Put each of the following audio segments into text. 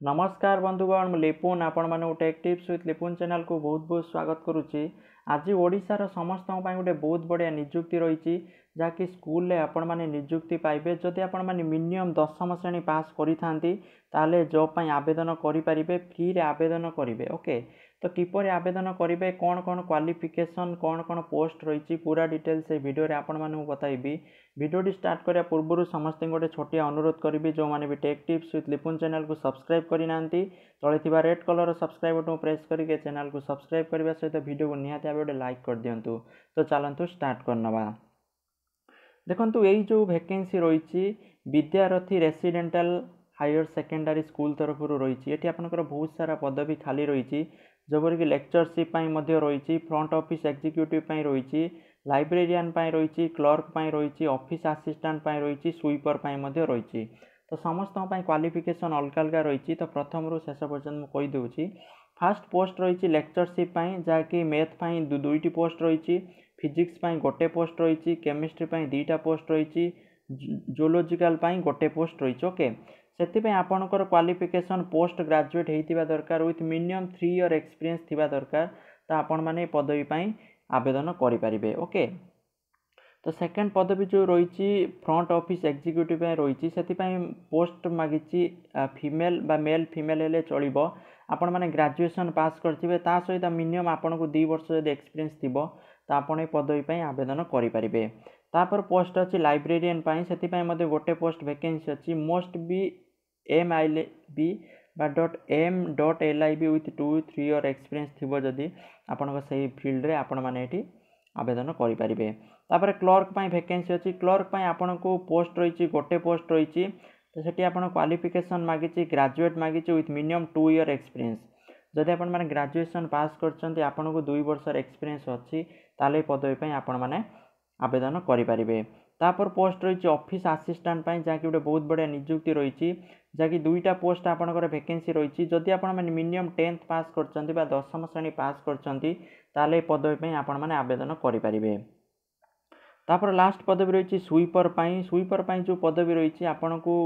नमस्कार बंधुगण मु लिपुन आपण मैंने take tips with Lipun channel को बहुत बहुत स्वागत करुच्ची। आज ओडिशार समस्त गोटे बहुत बढ़िया निजुक्ति रही जहाँकि स्कूल आपण मैंने निजुक्ति पाइबे जदि आपण मैंने मिनिमम 10वीं श्रेणी पास करें जॉब पर आवेदन करेंगे फ्री रे आवेदन करेंगे। ओके तो किपर आवेदन करेंगे कौन कौन क्वालिफिकेशन कौन कौन पोस्ट रही पूरा डिटेल से वीडियो आपण मानू बताइबी। वीडियो स्टार्ट करिया पूर्व समस्त गोटे छोटिया अनुरोध करी जो मैंने भी take tips with Lipun channel को सब्सक्राइब करना तले red colour subscribe button press करके चैनल को सब्सक्राइब करने सहित वीडियो को निहाती भाव गोटे लाइक कर दिंतु। तो चलतु स्टार्ट करनवा। देखंतु यही जो वैकेंसी रही विद्यार्थी रेसिडेंटाल हायर सेकेंडरी स्कूल तरफ रही ये आपंकर बहुत सारा पदवी खाली रही जबरकि लेक्चरशिप रही फ्रंट ऑफिस एग्जीक्यूटिव रही लाइब्रेरियन रही क्लर्क रही ऑफिस असिस्टेंट रही स्वीपर रही। तो समस्त क्वालिफिकेशन अलग अलग रही। तो प्रथम रू शेष पर्यटन कहीदे फास्ट पोस्ट रही लेक्चरशिप जहाँकि मैथ दुईटी पोस्ट रही फिजिक्स गोटे पोस्ट रही केमिस्ट्री दुईटा पोस्ट रही जूलॉजिकल गोटे पोस्ट रही। ओके से आपणकर क्वालिफिकेशन पोस्ट ग्रेजुएट होता दरकार विथ मिनिमम 3 ईयर एक्सपीरियंस थिबा दरकार। तो आपण मैंने पदवी आवेदन करें। ओके तो सेकेंड पदवी जो रही फ्रंट ऑफिस एग्जीक्यूटिव रही से पोस्ट मागी फीमेल बा मेल फीमेल हेले चलो आपण मैंने ग्रेजुएशन पास करेंगे सहित मिनिमम आपन को 2 वर्ष जब एक्सपीरियंस थी तो आपड़ ये पदवी आवेदन करेंगे। तापर पोस्ट अच्छी लाइब्रेरियन से गोटे पोस्ट वैकेंसी अच्छी must be MILB .m.LIB with 2-3 year experience थी जदि आपण से फील्ड रे आपण मैंने आवेदन करेंगे। तापर क्लर्क वैकेंसी अच्छी क्लर्क आपन को पोस्ट रही गोटे पोस्ट रही तो सेठी आपन क्वालिफिकेशन मागी ग्रेजुएट मागी विथ मिनिमम 2 ईयर एक्सपीरियंस जदि आपण मैंने ग्रेजुएशन पास कर आपन को 2 वर्ष एक्सपीरियंस अच्छी ताले पदवी आपण मैंने आवेदन करेंगे। तापर पोस्ट रही ऑफिस असिस्टेंट जहाँकि गोटे बहुत बढ़िया निजुक्ति रही जहाँकि 2टा पोस्ट आपंकर वैकेंसी रही जदि आप मिनिमम 10th पास कर 10वीं श्रेणी पास कर पदवी आपण मैंने आवेदन करेंगे। तापर लास्ट पदवी रही स्वीपर स्वीपर जो पदवी रही आपन को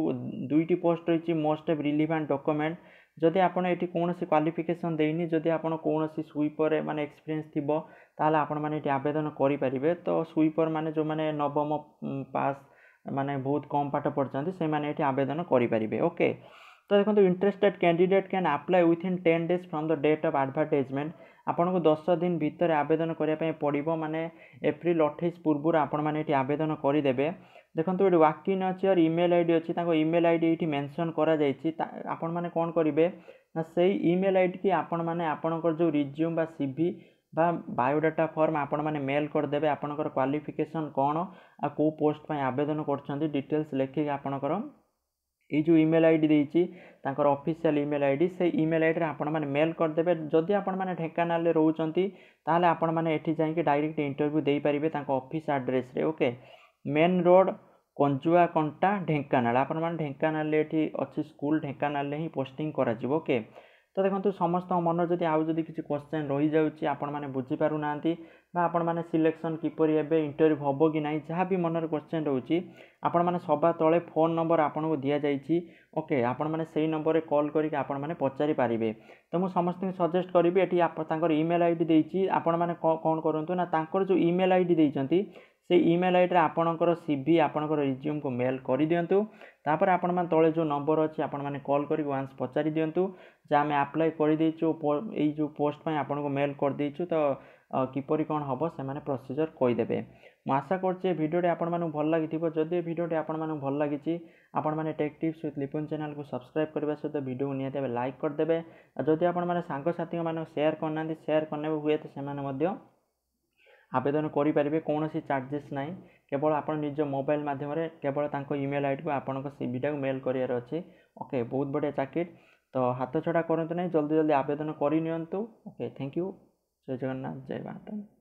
2टी पोस्ट रही मोस्ट रिलीवेंट डॉक्यूमेंट जदि आपन ये कौन क्वालिफिकेशन देनी जदि आपन कौन स्वीपर माने एक्सपीरियंस थिबो ताले आपण माने आवेदन करेंगे। तो स्वीपर माने जो माने नवम पास माने बहुत कम पाठ पढ़ते से माने आवेदन करेंगे। ओके तो देखो interested candidate can apply within 10 days from the date of advertisement आपन को 10 दिन भीतर आवेदन करने पड़ो माने एप्रिल 28 पूर्व आपण मैंने आवेदन करदे। देखो ये वाकिन अच्छी और ईमेल आईडी अच्छी ईमेल आईडी ये मेंशन आपण मैंने कौन करेंगे ना से ईमेल आईडी की आपण मैंने आपणकर जो रिज्यूम बा CV बा बायोडाटा फॉर्म आपण मैंने मेल करदे आपणकर क्वालिफिकेशन कौन आ को पोस्ट आवेदन कर डिटेल्स लिखिक आपणकर ये जो ईमेल आईडी देती ऑफिशियल ईमेल आईडी से ईमेल आईडी आपण मैंने मेल करदे। जदि आपण मैंने ढेंकानाल रोचंती ताले आपण मैंने एठी जाइए डायरेक्ट इंटरव्यू दे पारिबे ऑफिस एड्रेस रे। ओके मेन रोड कंजुआ कंटा ढेंकानाल आपण मैंने ढेंकानाल एठी अच्छी स्कूल ढेंकानाल ही पोस्टिंग करा जिवो। ओके तो देखो समस्त मन जदि आउ जदि किसी क्वेश्चन रही जाउची आपण मैंने बुझी पारु नांती बा आपण मैंने सिलेक्शन किपरि एबे इंटरव्यू हबो कि नहीं जहाँ भी मनर क्वेश्चन रोची आपण मैंने सभा तले फोन नंबर आपन को दिया जाइछि। ओके आपण मैंने सेही नंबर रे कॉल करके आपण मैंने पचारि पारिबे। तो मु समस्त सजेस्ट करिबी एठी तांकर ईमेल आईडी देइछि आपण मैंने कोन करंतु ना तांकर जो ईमेल आईडी देइछंती से ईमेल आईडी आपणकर CV आपणकर रिज्यूम को मेल कर दिंतु। तापर आपण मैंने तले जो नंबर अच्छी आपण मैंने कॉल करके वांस पचारि दिंतु जे आम अप्लाई कर देइछु एई जो पोस्ट पई आपण को मेल कर देइछु। तो किपरि कौन हम से मैंने प्रोसीजर कहीदेवे। मु आशा करछे वीडियो आपण मानु भल लागिथिबो जदि वीडियो आपण मानु भल लागिछि आपण माने take tips with Lipun channel को सब्सक्राइब करबा सहित वीडियो को निहाती लाइक कर देबे। जदि आपण माने सांग साथी माने शेयर करनांती शेयर करने हुए तो से माने मध्य आवेदन करेंगे कौन चार्जेस ना केवल आप निज मोबाइल मध्यम केवल तांको ईमेल आईडी को आपण CV टा मेल करार अच्छे। ओके बहुत बढ़िया चाकरी तो हाथ छड़ा करंतु नहीं जल्दी जल्दी आवेदन कर नियंतु। ओके थैंक यू जय जगन्नाथ जय भारत।